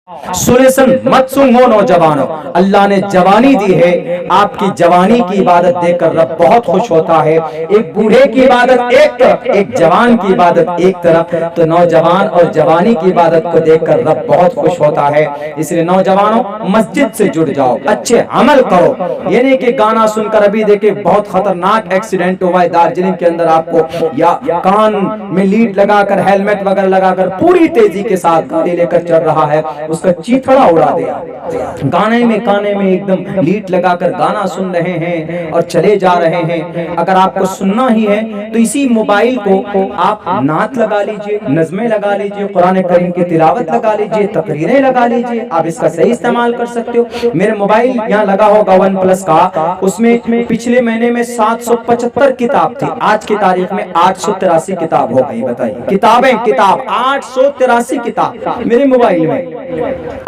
सुलेसन मत सूंघो नौजवानों, अल्लाह ने जवानी दी है, आपकी जवानी की इबादत देखकर रब बहुत खुश होता है। एक बूढ़े की इबादत एक तरफ, एक जवान की इबादत एक तरफ, तो नौजवान और जवानी की इबादत को देखकर रब बहुत खुश होता है। इसलिए नौजवानों मस्जिद से जुड़ जाओ, अच्छे अमल करो। ये नहीं कि गाना सुनकर, अभी देखिए बहुत खतरनाक एक्सीडेंट हुआ है दार्जिलिंग के अंदर, आपको या कान में लीड लगाकर हेलमेट वगैरह लगाकर पूरी तेजी के साथ गाड़ी लेकर चल रहा है, उसका चीथड़ा उड़ा दिया। काने में एकदम लीड लगाकर गाना सुन रहे हैं और चले जा रहे हैं। अगर आपको सुनना ही है तो इसी मोबाइल को आप नात लगा लीजिए, नज़में लगा लीजिए, कुरान करीम की तिलावत लगा लीजिए, तकरीरें लगा लीजिए, आप इसका सही इस्तेमाल कर सकते हो। मेरे मोबाइल यहाँ लगा होगा OnePlus का, उसमें पिछले महीने में 775 किताब थी, आज की तारीख में 883 किताब हो गई। बताइए, किताब 883 किताब मेरे मोबाइल में।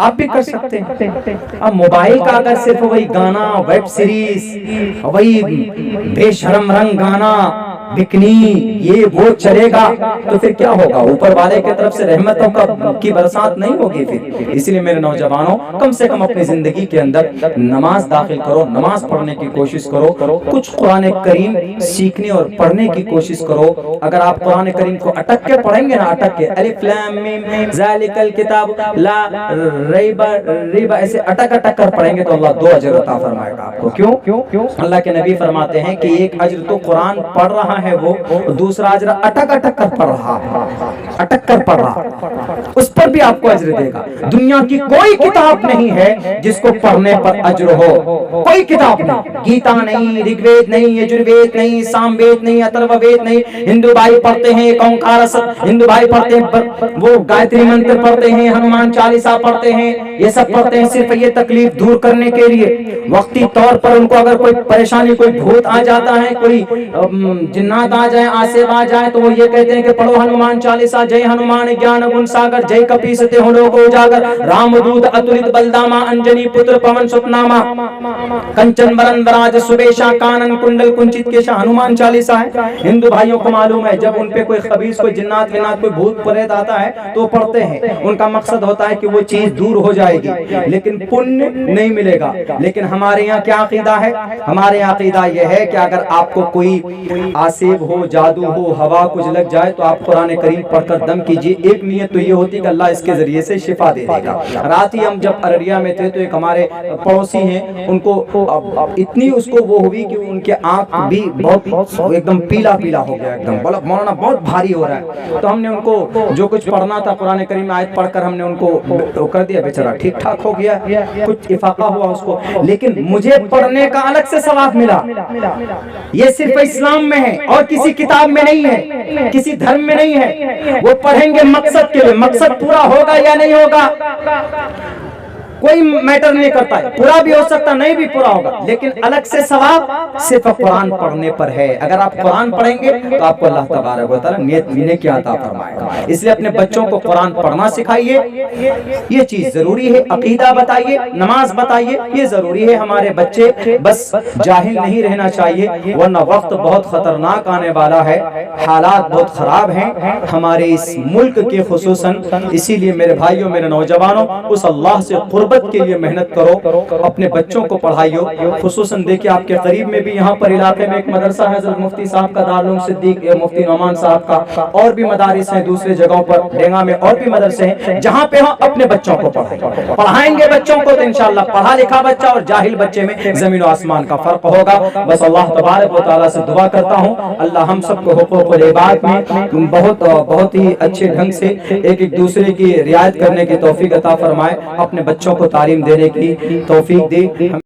आप भी कर सकते हैं। अब मोबाइल का अगर सिर्फ वही गाना, वेब सीरीज, वही बेशरम रंग गाना, बिकनी, ये वो चलेगा तो फिर क्या होगा? ऊपर वाले की तरफ से रहमतों की बरसात नहीं होगी फिर। इसलिए मेरे नौजवानों, कम से कम अपनी जिंदगी के अंदर नमाज दाखिल करो, नमाज पढ़ने की कोशिश करो, कुछ कुरान करीम सीखने और पढ़ने की कोशिश करो। अगर आप कुरान करीम को अटक के पढ़ेंगे ना, अटक के, अलिफ लाम मीम ज़ालिकल किताब ला रैब ऐसे अटक कर पढ़ेंगे तो अल्लाह 2 अजर अता फरमाएगा आपको। क्यों? अल्लाह के नबी फरमाते हैं कि एक अजर तो कुरान पढ़ रहा है वो, दूसरा अजर अटक कर पढ़ रहा है, अटक कर पढ़ रहा, उस पर भी आपको अजर देगा। दुनिया की कोई किताब नहीं है जिसको पढ़ने पर अजर हो, कोई किताब नहीं। गीता नहीं, ऋग्वेद नहीं, यजुर्वेद नहीं, सामवेद नहीं, अथर्ववेद नहीं। हिंदू भाई पढ़ते हैं ओंकार सत, हिंदू भाई पढ़ते हैं वो गायत्री मंत्र पढ़ते हैं, हनुमान चालीसा पढ़ते हैं, ये सब पढ़ते हैं सिर्फ ये तकलीफ दूर करने के लिए। वक्ती तौर पर उनको अगर कोई परेशानी, कोई भूत आ जाता है, कोई जिन्नात आ जाए, आसेब आ जाए, तो वो ये कहते हैं कि पढ़ो हनुमान चालीसा, जय हनुमान ज्ञान गुण सागर, जय कपीसते हो लोक उजागर, रामदूत अतुलित बलदामा, अंजनी पुत्र पवन सुतनामा, कंचन वरन वराज सुबेशा, कानन कुंडल कुंचित केशा। हनुमान चालीसा है। हिंदू भाइयों को मालूम है, जब उन पे कोई खबीस, कोई जिन्नात विन्नात, कोई भूत प्रेत आता है तो पढ़ते हैं। उनका मकसद होता है कि वो चीज दूर हो जाएगी, लेकिन पुण्य नहीं मिलेगा। लेकिन हमारे यहाँ क्या अकीदा है? हमारे यहाँ अकीदा यह है कि अगर आपको कोई आसेब हो, जादू हो, हवा कुछ लग जाए तो आप कुरान करीम पढ़कर दम कीजिए। एक नियत तो ये होती है कि अल्लाह इसके जरिए से शिफा दे देगा। रात ही हम जब अररिया में थे तो एक हमारे पड़ोसी हैं, उनको इतनी उसको वो हुई कि उनके आंख भी बहुत एकदम पीला हो गया, एकदम बोला मौलाना बहुत भारी हो रहा है। तो हमने उनको जो कुछ पढ़ना था कुरान करीम में आयत पढ़कर हमने उनको कर दिया, बेचारा ठीक ठाक हो गया, कुछ इफाका हुआ उसको। लेकिन मुझे पढ़ने का अलग से सवाब मिला। ये सिर्फ इस्लाम में है और किसी किताब में नहीं है, किसी धर्म में नहीं है। वो पढ़ेंगे मकसद के लिए, मकसद पूरा होगा या नहीं होगा कोई मैटर नहीं करता है, पूरा भी हो सकता, नहीं भी पूरा होगा, लेकिन अलग से सवाब सिर्फ कुरान पढ़ने पर है। अगर आप कुरान पढ़ेंगे तो आपको अल्लाह तबारक व तआला नेक की अता फरमाएगा। इसलिए अपने बच्चों को कुरान पढ़ना सिखाइए, ये चीज जरूरी है। अकीदा बताइए, नमाज बताइए, ये जरूरी है। हमारे बच्चे बस जाहिल नहीं रहना चाहिए, वरना वक्त बहुत खतरनाक आने वाला है, हालात बहुत खराब हैं हमारे इस मुल्क के खुसूसन। इसीलिए मेरे भाइयों, मेरे नौजवानों, उस अल्लाह से के लिए मेहनत करो, अपने बच्चों को पढ़ाइयो। खुसूसन देखिए आपके करीब में भी यहाँ पर इलाके में एक मदरसा है, हज़रत मुफ्ती साहब का, दारुल सिद्दीक मुफ्ती नौमान साहब का, और भी मदारिस हैं दूसरे जगहों पर, डेंगा में और भी मदरसे हैं जहाँ पे हम अपने बच्चों को पढ़ाएंगे बच्चों को, तो इंशाअल्लाह पढ़ा लिखा बच्चा और जाहिल बच्चे में जमीन आसमान का फर्क होगा। बस अल्लाह तबारक व तआला से दुआ करता हूँ, अल्लाह हम सबको हुकूक़ुल इबाद में बहुत ही अच्छे ढंग से एक दूसरे की रियायत करने की तौफीक अता फरमाए, अपने बच्चों को तालीम देने की तौफीक दे।